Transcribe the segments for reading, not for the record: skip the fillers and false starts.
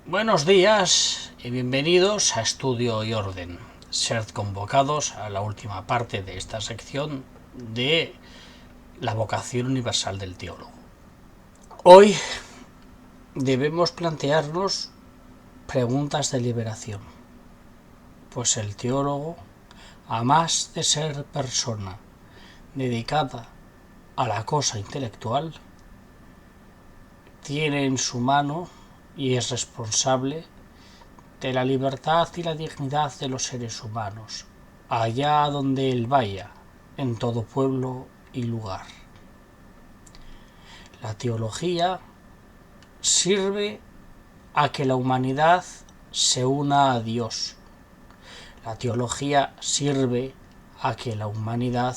Buenos días y bienvenidos a Estudio y Orden. Sed convocados a la última parte de esta sección de la vocación universal del teólogo. Hoy debemos plantearnos preguntas de liberación, pues el teólogo, a más de ser persona dedicada a la cosa intelectual, tiene en su mano y es responsable de la libertad y la dignidad de los seres humanos, allá donde él vaya, en todo pueblo y lugar. La teología sirve a que la humanidad se una a Dios. La teología sirve a que la humanidad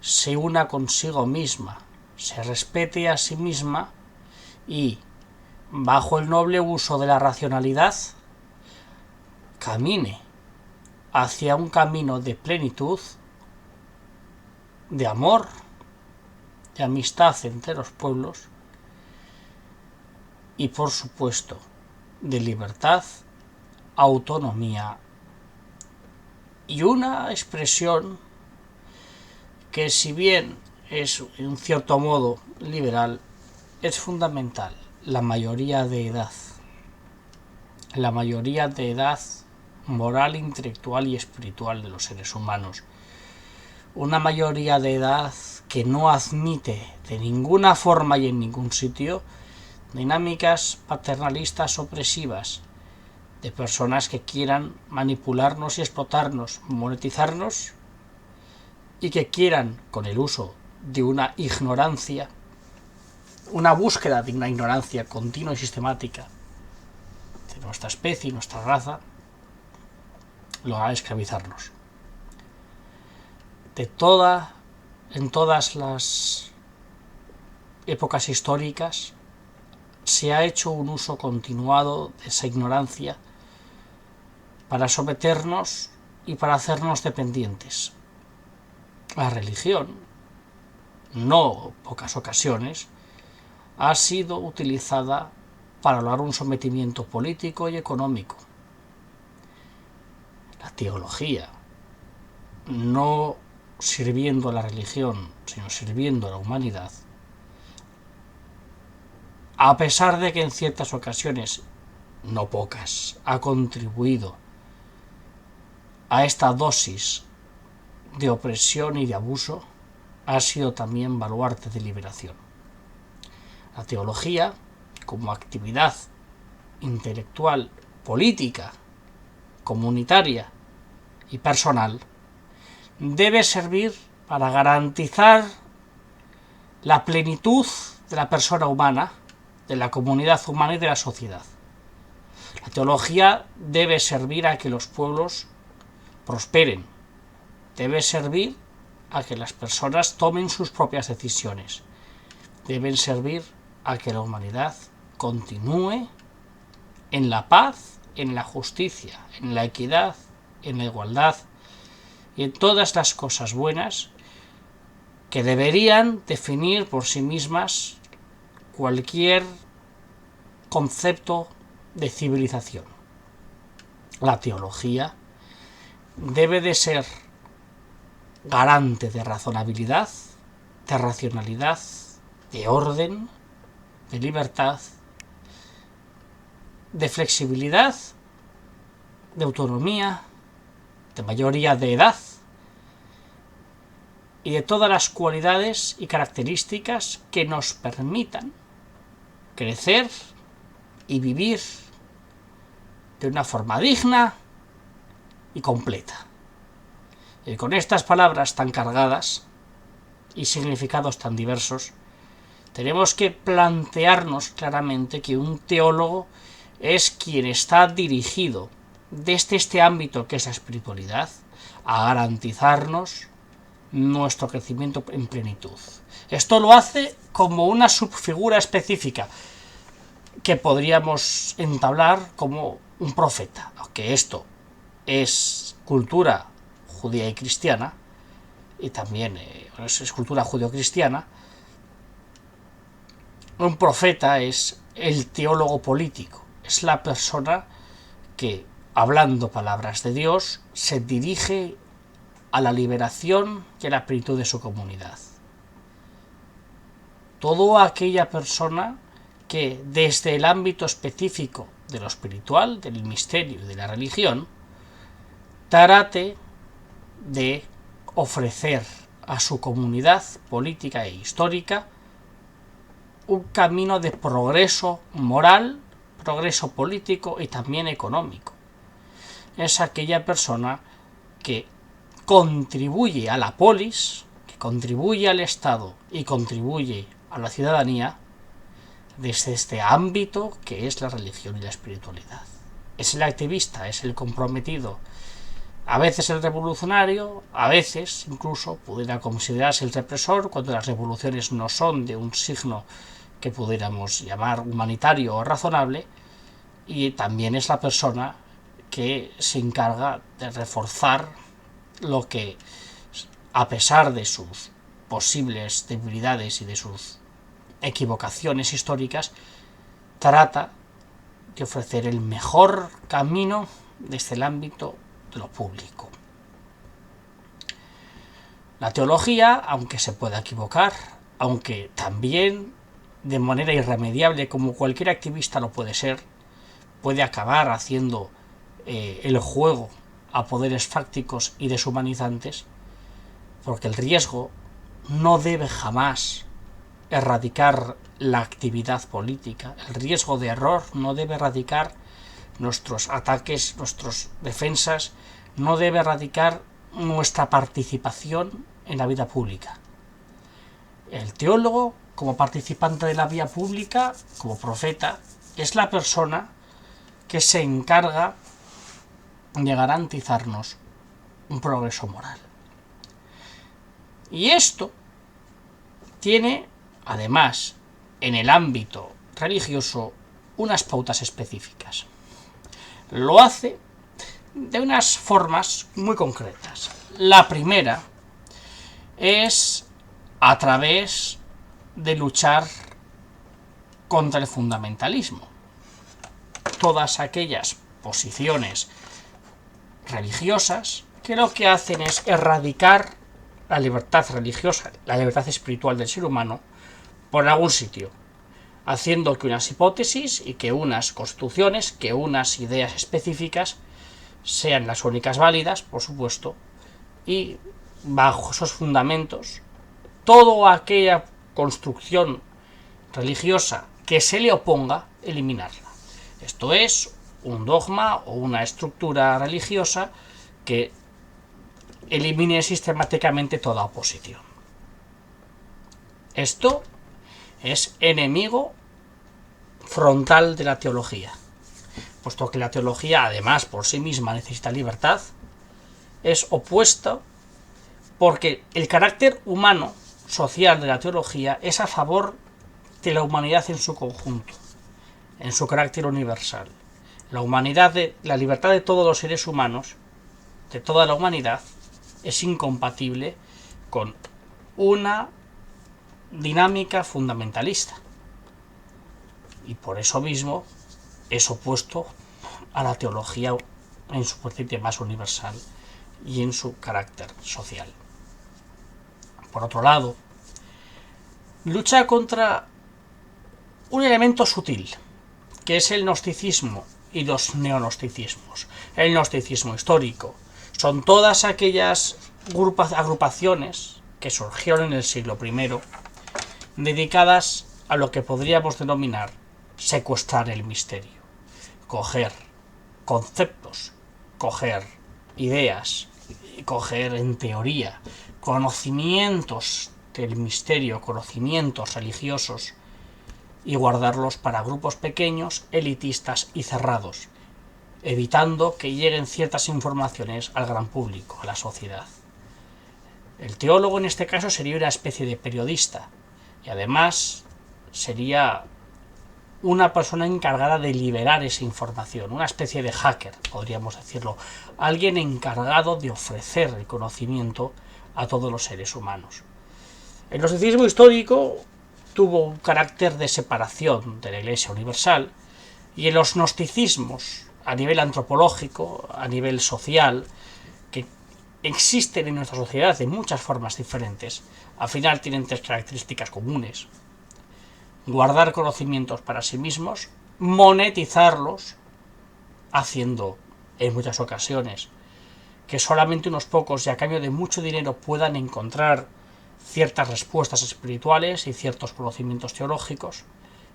se una consigo misma, se respete a sí misma y, bajo el noble uso de la racionalidad, camine hacia un camino de plenitud, de amor, de amistad entre los pueblos y, por supuesto, de libertad, autonomía y una expresión que, si bien es en cierto modo liberal, es fundamental: la mayoría de edad. La mayoría de edad moral, intelectual y espiritual de los seres humanos. Una mayoría de edad que no admite de ninguna forma y en ningún sitio dinámicas paternalistas opresivas de personas que quieran manipularnos y explotarnos, monetizarnos, y que quieran, con el uso de una ignorancia, una búsqueda de una ignorancia continua y sistemática de nuestra especie y nuestra raza, lograr esclavizarnos. En todas las épocas históricas se ha hecho un uso continuado de esa ignorancia para someternos y para hacernos dependientes. La religión, no pocas ocasiones, ha sido utilizada para lograr un sometimiento político y económico. La teología, no sirviendo a la religión, sino sirviendo a la humanidad, a pesar de que en ciertas ocasiones, no pocas, ha contribuido a esta dosis de opresión y de abuso, ha sido también baluarte de liberación. La teología, como actividad intelectual, política, comunitaria y personal, debe servir para garantizar la plenitud de la persona humana, de la comunidad humana y de la sociedad. La teología debe servir a que los pueblos prosperen, debe servir a que las personas tomen sus propias decisiones, deben servir a que la humanidad continúe en la paz, en la justicia, en la equidad, en la igualdad y en todas las cosas buenas que deberían definir por sí mismas cualquier concepto de civilización. La teología debe de ser garante de razonabilidad, de racionalidad, de orden, de libertad, de flexibilidad, de autonomía, de mayoría de edad y de todas las cualidades y características que nos permitan crecer y vivir de una forma digna y completa. Y con estas palabras tan cargadas y significados tan diversos, tenemos que plantearnos claramente que un teólogo es quien está dirigido desde este ámbito que es la espiritualidad a garantizarnos nuestro crecimiento en plenitud. Esto lo hace como una subfigura específica que podríamos entablar como un profeta, aunque esto es cultura judía y cristiana, y también es cultura judeo-cristiana. Un profeta es el teólogo político, es la persona que, hablando palabras de Dios, se dirige a la liberación y a la plenitud de su comunidad. Toda aquella persona que desde el ámbito específico de lo espiritual, del misterio y de la religión, trate de ofrecer a su comunidad política e histórica un camino de progreso moral, progreso político y también económico. Es aquella persona que contribuye a la polis, que contribuye al Estado y contribuye a la ciudadanía desde este ámbito que es la religión y la espiritualidad. Es el activista, es el comprometido, a veces el revolucionario, a veces incluso pudiera considerarse el represor cuando las revoluciones no son de un signo que pudiéramos llamar humanitario o razonable, y también es la persona que se encarga de reforzar lo que, a pesar de sus posibles debilidades y de sus equivocaciones históricas, trata de ofrecer el mejor camino desde el ámbito de lo público. La teología, aunque se pueda equivocar, aunque también de manera irremediable, como cualquier activista lo puede ser, puede acabar haciendo el juego a poderes fácticos y deshumanizantes, porque el riesgo no debe jamás erradicar la actividad política. El riesgo de error no debe erradicar nuestros ataques, nuestras defensas, no debe erradicar nuestra participación en la vida pública. El teólogo, como participante de la vida pública, como profeta, es la persona que se encarga de garantizarnos un progreso moral. Y esto tiene, además, en el ámbito religioso, unas pautas específicas. Lo hace de unas formas muy concretas. La primera es a través de luchar contra el fundamentalismo. Todas aquellas posiciones religiosas que lo que hacen es erradicar la libertad religiosa, la libertad espiritual del ser humano por algún sitio, haciendo que unas hipótesis y que unas constituciones, que unas ideas específicas sean las únicas válidas, por supuesto, y bajo esos fundamentos, toda aquella construcción religiosa que se le oponga, eliminarla. Esto es un dogma o una estructura religiosa que elimine sistemáticamente toda oposición. Esto es enemigo frontal de la teología, puesto que la teología, además, por sí misma necesita libertad, es opuesta porque el carácter humano, social de la teología es a favor de la humanidad en su conjunto, en su carácter universal. La humanidad, la libertad de todos los seres humanos, de toda la humanidad, es incompatible con una dinámica fundamentalista. Y por eso mismo es opuesto a la teología en su vertiente más universal y en su carácter social. Por otro lado, lucha contra un elemento sutil, que es el gnosticismo y los neognosticismos. El gnosticismo histórico son todas aquellas agrupaciones que surgieron en el siglo I, dedicadas a lo que podríamos denominar secuestrar el misterio, coger conceptos, coger ideas, coger en teoría conocimientos del misterio, conocimientos religiosos, y guardarlos para grupos pequeños, elitistas y cerrados, evitando que lleguen ciertas informaciones al gran público, a la sociedad. El teólogo en este caso sería una especie de periodista y además sería una persona encargada de liberar esa información, una especie de hacker, podríamos decirlo, alguien encargado de ofrecer el conocimiento a todos los seres humanos. El gnosticismo histórico tuvo un carácter de separación de la Iglesia universal y en los gnosticismos, a nivel antropológico, a nivel social, que existen en nuestra sociedad de muchas formas diferentes, al final tienen tres características comunes: guardar conocimientos para sí mismos, monetizarlos, haciendo en muchas ocasiones que solamente unos pocos y a cambio de mucho dinero puedan encontrar ciertas respuestas espirituales y ciertos conocimientos teológicos,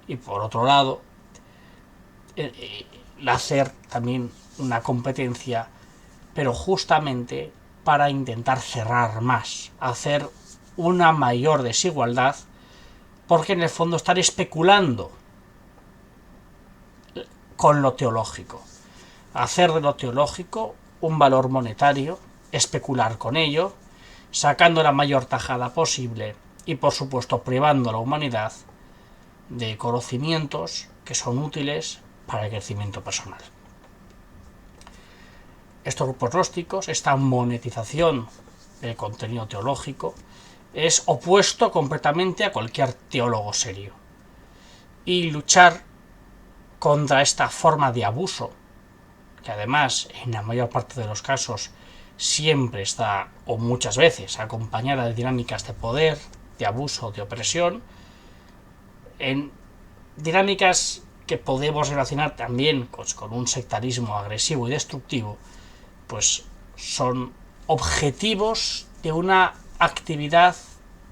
y por otro lado hacer también una competencia, pero justamente para intentar cerrar más, hacer una mayor desigualdad, porque en el fondo están especulando con lo teológico, hacer de lo teológico un valor monetario, especular con ello, sacando la mayor tajada posible y por supuesto privando a la humanidad de conocimientos que son útiles para el crecimiento personal. Estos grupos gnósticos, esta monetización del contenido teológico, es opuesto completamente a cualquier teólogo serio. Y luchar contra esta forma de abuso, que además en la mayor parte de los casos siempre está, o muchas veces, acompañada de dinámicas de poder, de abuso, de opresión, en dinámicas que podemos relacionar también con un sectarismo agresivo y destructivo, pues son objetivos de una actividad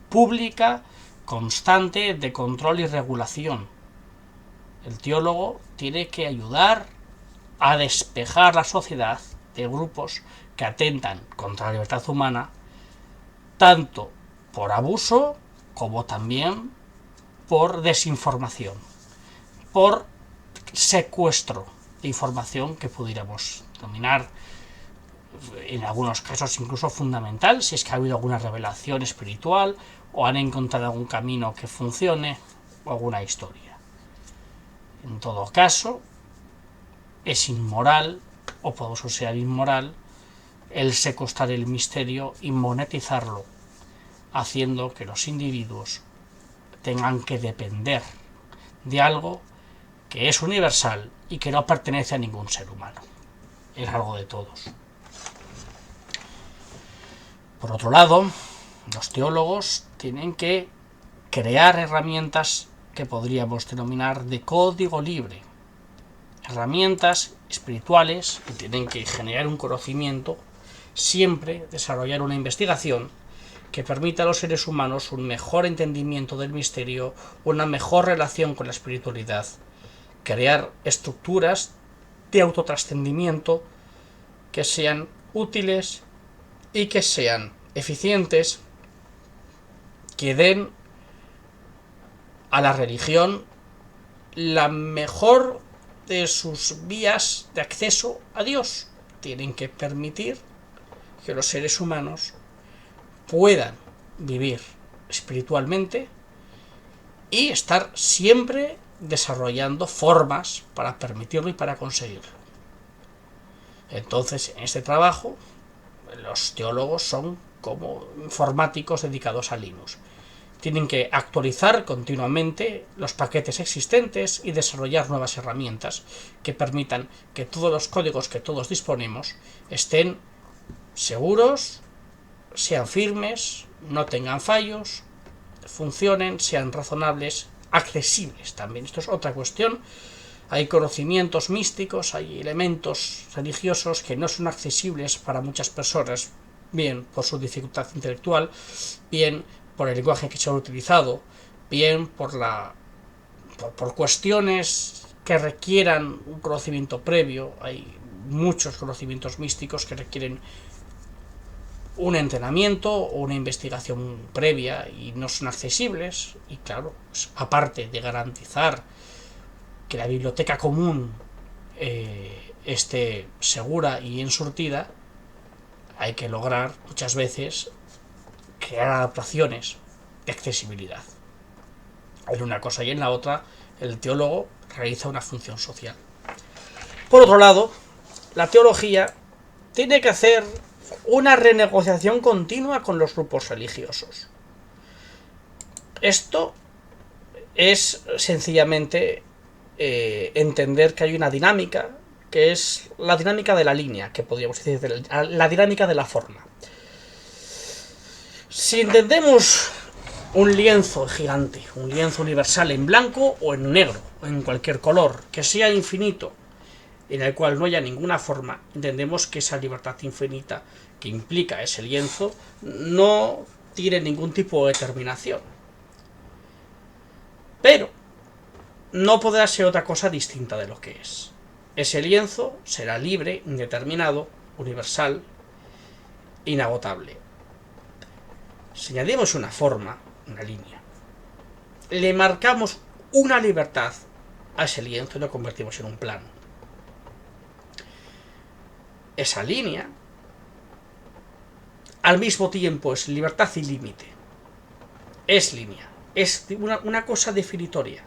pública constante de control y regulación. El teólogo tiene que ayudar a despejar la sociedad de grupos que atentan contra la libertad humana, tanto por abuso como también por desinformación, por secuestro de información que pudiéramos denominar en algunos casos incluso fundamental, si es que ha habido alguna revelación espiritual o han encontrado algún camino que funcione o alguna historia. En todo caso, es inmoral, o podemos considerar inmoral, el secuestrar el misterio y monetizarlo, haciendo que los individuos tengan que depender de algo que es universal y que no pertenece a ningún ser humano. Es algo de todos. Por otro lado, los teólogos tienen que crear herramientas que podríamos denominar de código libre. Herramientas espirituales que tienen que generar un conocimiento, siempre desarrollar una investigación que permita a los seres humanos un mejor entendimiento del misterio, una mejor relación con la espiritualidad, crear estructuras de autotrascendimiento que sean útiles y que sean eficientes, que den a la religión la mejor de sus vías de acceso a Dios. Tienen que permitir que los seres humanos puedan vivir espiritualmente y estar siempre desarrollando formas para permitirlo y para conseguirlo. Entonces, en este trabajo, los teólogos son como informáticos dedicados a Linux. Tienen que actualizar continuamente los paquetes existentes y desarrollar nuevas herramientas que permitan que todos los códigos que todos disponemos estén seguros, sean firmes, no tengan fallos, funcionen, sean razonables, accesibles también. Esto es otra cuestión. Hay conocimientos místicos, hay elementos religiosos que no son accesibles para muchas personas, bien por su dificultad intelectual, bien por el lenguaje que se ha utilizado, bien por cuestiones que requieran un conocimiento previo. Hay muchos conocimientos místicos que requieren un entrenamiento o una investigación previa y no son accesibles. Y claro, pues, aparte de garantizar que la biblioteca común esté segura y en surtida, hay que lograr muchas veces crear adaptaciones de accesibilidad. En una cosa y en la otra, el teólogo realiza una función social. Por otro lado, la teología tiene que hacer una renegociación continua con los grupos religiosos. Esto es sencillamente entender que hay una dinámica, que es la dinámica de la línea, que podríamos decir, la dinámica de la forma. Si entendemos un lienzo gigante, un lienzo universal en blanco o en negro, o en cualquier color, que sea infinito, en el cual no haya ninguna forma, entendemos que esa libertad infinita que implica ese lienzo no tiene ningún tipo de determinación. Pero no podrá ser otra cosa distinta de lo que es. Ese lienzo será libre, indeterminado, universal, inagotable. Si añadimos una forma, una línea, le marcamos una libertad a ese lienzo y lo convertimos en un plano. Esa línea, al mismo tiempo, es libertad y límite. Es línea, es una cosa definitoria.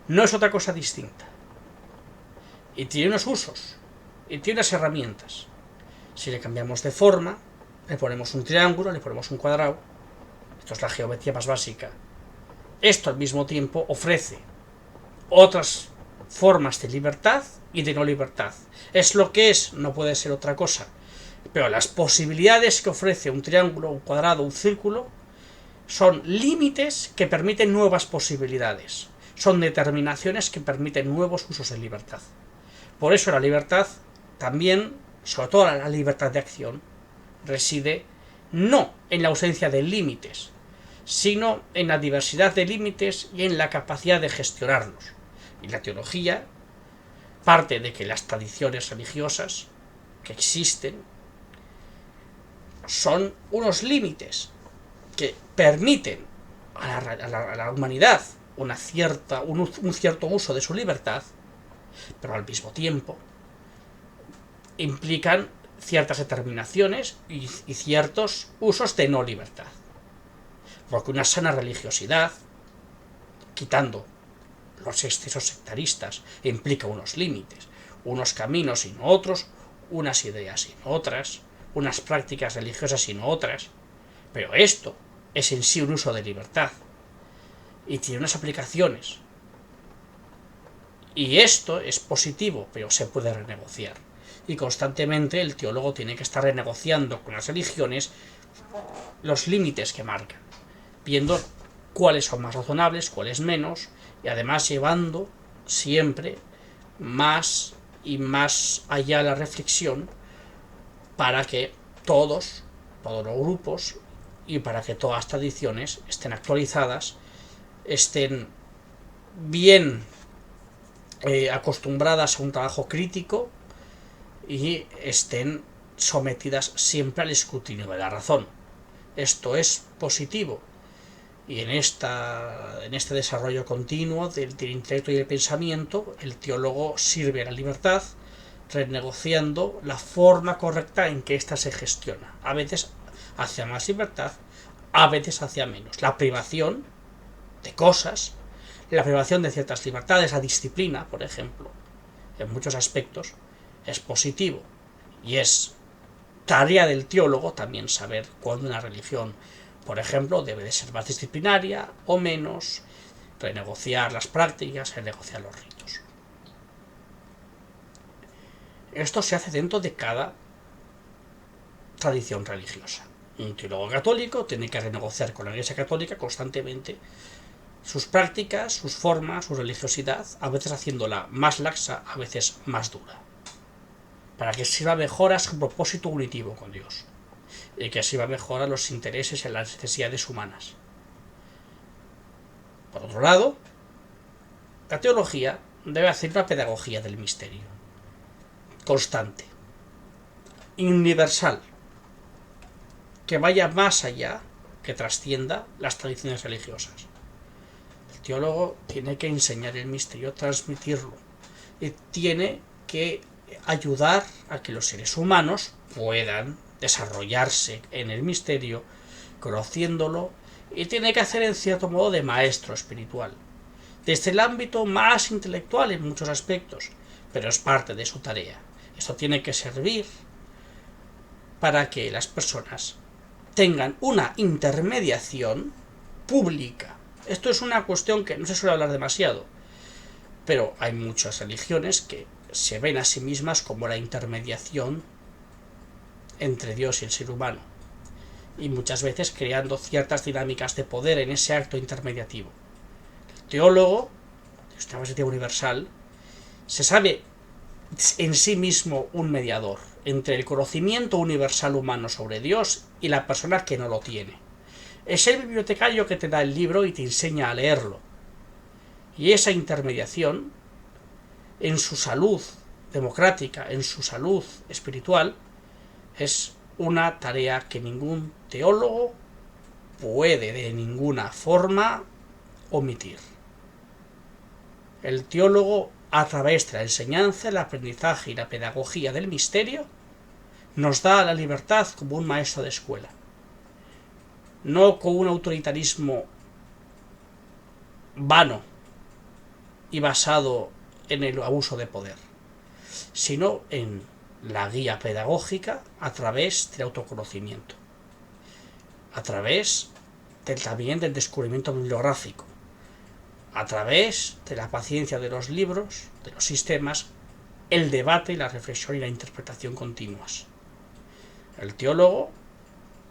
No es otra cosa distinta. Y tiene unos usos, y tiene unas herramientas. Si le cambiamos de forma, le ponemos un triángulo, le ponemos un cuadrado. Esto es la geometría más básica. Esto al mismo tiempo ofrece otras formas de libertad y de no libertad. Es lo que es, no puede ser otra cosa. Pero las posibilidades que ofrece un triángulo, un cuadrado, un círculo, son límites que permiten nuevas posibilidades. Son determinaciones que permiten nuevos usos de libertad. Por eso la libertad también, sobre todo la libertad de acción, reside no en la ausencia de límites, sino en la diversidad de límites y en la capacidad de gestionarlos. Y la teología parte de que las tradiciones religiosas que existen son unos límites que permiten a la humanidad un cierto uso de su libertad, pero al mismo tiempo implican ciertas determinaciones y ciertos usos de no libertad. Porque una sana religiosidad, quitando los excesos sectaristas, implica unos límites, unos caminos y no otros, unas ideas y no otras, unas prácticas religiosas y no otras. Pero esto es en sí un uso de libertad y tiene unas aplicaciones. Y esto es positivo, pero se puede renegociar. Y constantemente el teólogo tiene que estar renegociando con las religiones los límites que marcan, viendo cuáles son más razonables, cuáles menos, y además llevando siempre más y más allá la reflexión para que todos los grupos y para que todas las tradiciones estén actualizadas, estén bien acostumbradas a un trabajo crítico y estén sometidas siempre al escrutinio de la razón. Esto es positivo. Y en este desarrollo continuo del intelecto y el pensamiento, el teólogo sirve a la libertad renegociando la forma correcta en que ésta se gestiona. A veces hacia más libertad, a veces hacia menos. La privación de cosas, la privación de ciertas libertades, la disciplina, por ejemplo, en muchos aspectos, es positivo. Y es tarea del teólogo también saber cuándo una religión, por ejemplo, debe de ser más disciplinaria o menos, renegociar las prácticas, renegociar los ritos. Esto se hace dentro de cada tradición religiosa. Un teólogo católico tiene que renegociar con la Iglesia Católica constantemente sus prácticas, sus formas, su religiosidad, a veces haciéndola más laxa, a veces más dura, para que sirva mejor a su propósito unitivo con Dios y que sirva mejor a los intereses y a las necesidades humanas. Por otro lado, la teología debe hacer una pedagogía del misterio constante, universal, que vaya más allá, que trascienda las tradiciones religiosas. El teólogo tiene que enseñar el misterio, transmitirlo, y tiene que ayudar a que los seres humanos puedan desarrollarse en el misterio, conociéndolo, y tiene que hacer en cierto modo de maestro espiritual, desde el ámbito más intelectual en muchos aspectos, pero es parte de su tarea. Esto tiene que servir para que las personas tengan una intermediación pública. Esto es una cuestión que no se suele hablar demasiado, Pero hay muchas religiones que se ven a sí mismas como la intermediación entre Dios y el ser humano, y muchas veces creando ciertas dinámicas de poder en ese acto intermediativo. El teólogo, desde una perspectiva universal, se sabe en sí mismo un mediador entre el conocimiento universal humano sobre Dios y la persona que no lo tiene. Es el bibliotecario que te da el libro y te enseña a leerlo. Y esa intermediación, en su salud democrática, en su salud espiritual, es una tarea que ningún teólogo puede de ninguna forma omitir. El teólogo, a través de la enseñanza, el aprendizaje y la pedagogía del misterio, nos da la libertad como un maestro de escuela, no con un autoritarismo vano y basado en el abuso de poder, sino en la guía pedagógica a través del autoconocimiento, a través también del descubrimiento bibliográfico, a través de la paciencia de los libros, de los sistemas, el debate, la reflexión y la interpretación continuas. El teólogo,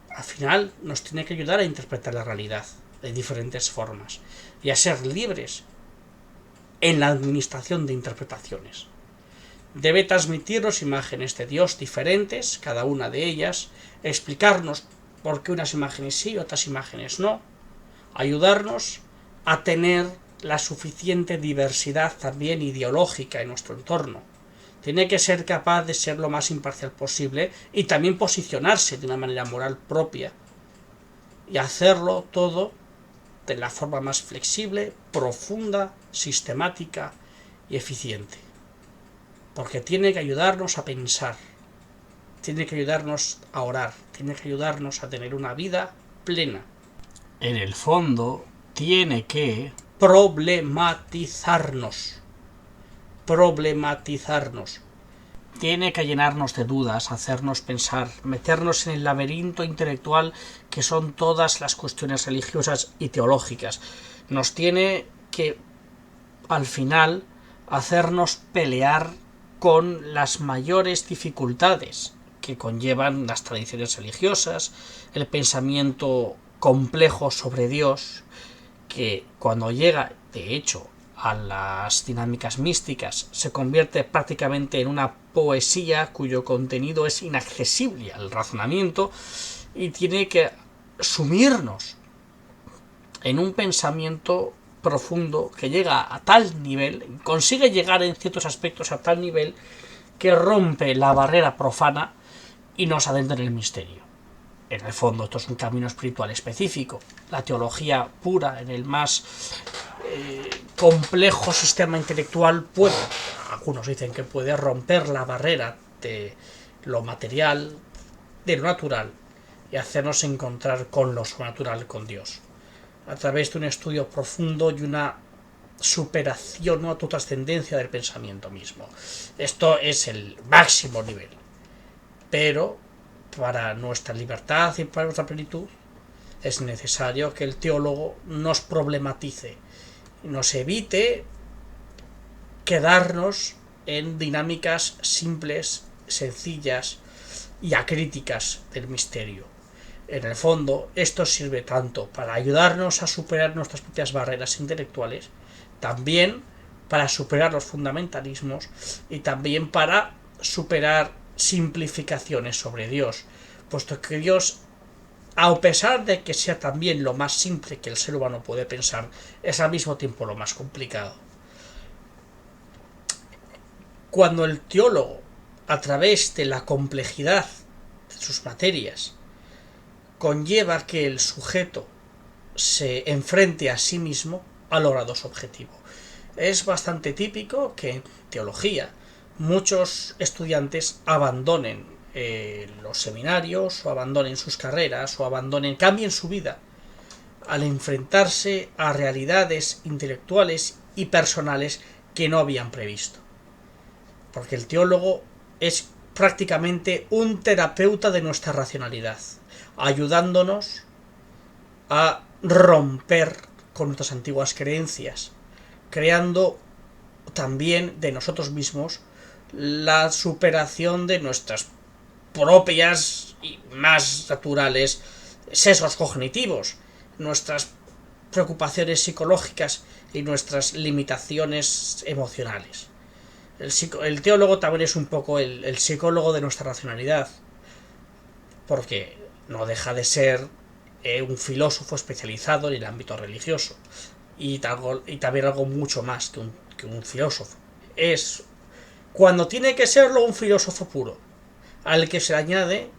al final, nos tiene que ayudar a interpretar la realidad de diferentes formas y a ser libres en la administración de interpretaciones. Debe transmitirnos imágenes de Dios diferentes, cada una de ellas, explicarnos por qué unas imágenes sí y otras imágenes no, ayudarnos a tener la suficiente diversidad también ideológica en nuestro entorno. Tiene que ser capaz de ser lo más imparcial posible y también posicionarse de una manera moral propia y hacerlo todo de la forma más flexible, profunda, sistemática y eficiente. Porque tiene que ayudarnos a pensar, tiene que ayudarnos a orar, tiene que ayudarnos a tener una vida plena. En el fondo, tiene que problematizarnos. Tiene que llenarnos de dudas, hacernos pensar, meternos en el laberinto intelectual que son todas las cuestiones religiosas y teológicas. Nos tiene que, al final, hacernos pelear con las mayores dificultades que conllevan las tradiciones religiosas, el pensamiento complejo sobre Dios, que cuando llega, de hecho, a las dinámicas místicas, se convierte prácticamente en una poesía cuyo contenido es inaccesible al razonamiento y tiene que sumirnos en un pensamiento profundo que llega a tal nivel, consigue llegar en ciertos aspectos a tal nivel que rompe la barrera profana y nos adentra en el misterio. En el fondo, esto es un camino espiritual específico. La teología pura, en el más complejo sistema intelectual, puede, algunos dicen que puede romper la barrera de lo material, de lo natural, y hacernos encontrar con lo sobrenatural, con Dios, a través de un estudio profundo y una superación o autotrascendencia del pensamiento mismo. Esto es el máximo nivel. Pero para nuestra libertad y para nuestra plenitud es necesario que el teólogo nos problematice y nos evite quedarnos en dinámicas simples, sencillas y acríticas del misterio. En el fondo, esto sirve tanto para ayudarnos a superar nuestras propias barreras intelectuales, también para superar los fundamentalismos y también para superar simplificaciones sobre Dios, puesto que Dios, a pesar de que sea también lo más simple que el ser humano puede pensar, es al mismo tiempo lo más complicado. Cuando el teólogo, a través de la complejidad de sus materias, conlleva que el sujeto se enfrente a sí mismo, ha logrado su objetivo. Es bastante típico que en teología muchos estudiantes abandonen los seminarios, o abandonen sus carreras, o cambien su vida al enfrentarse a realidades intelectuales y personales que no habían previsto. Porque el teólogo es prácticamente un terapeuta de nuestra racionalidad, ayudándonos a romper con nuestras antiguas creencias, creando también de nosotros mismos la superación de nuestras propias y más naturales sesgos cognitivos, nuestras preocupaciones psicológicas y nuestras limitaciones emocionales. El teólogo también es un poco el psicólogo de nuestra racionalidad, porque no deja de ser un filósofo especializado en el ámbito religioso y también algo mucho más que un filósofo. Es, cuando tiene que serlo, un filósofo puro, al que se le añade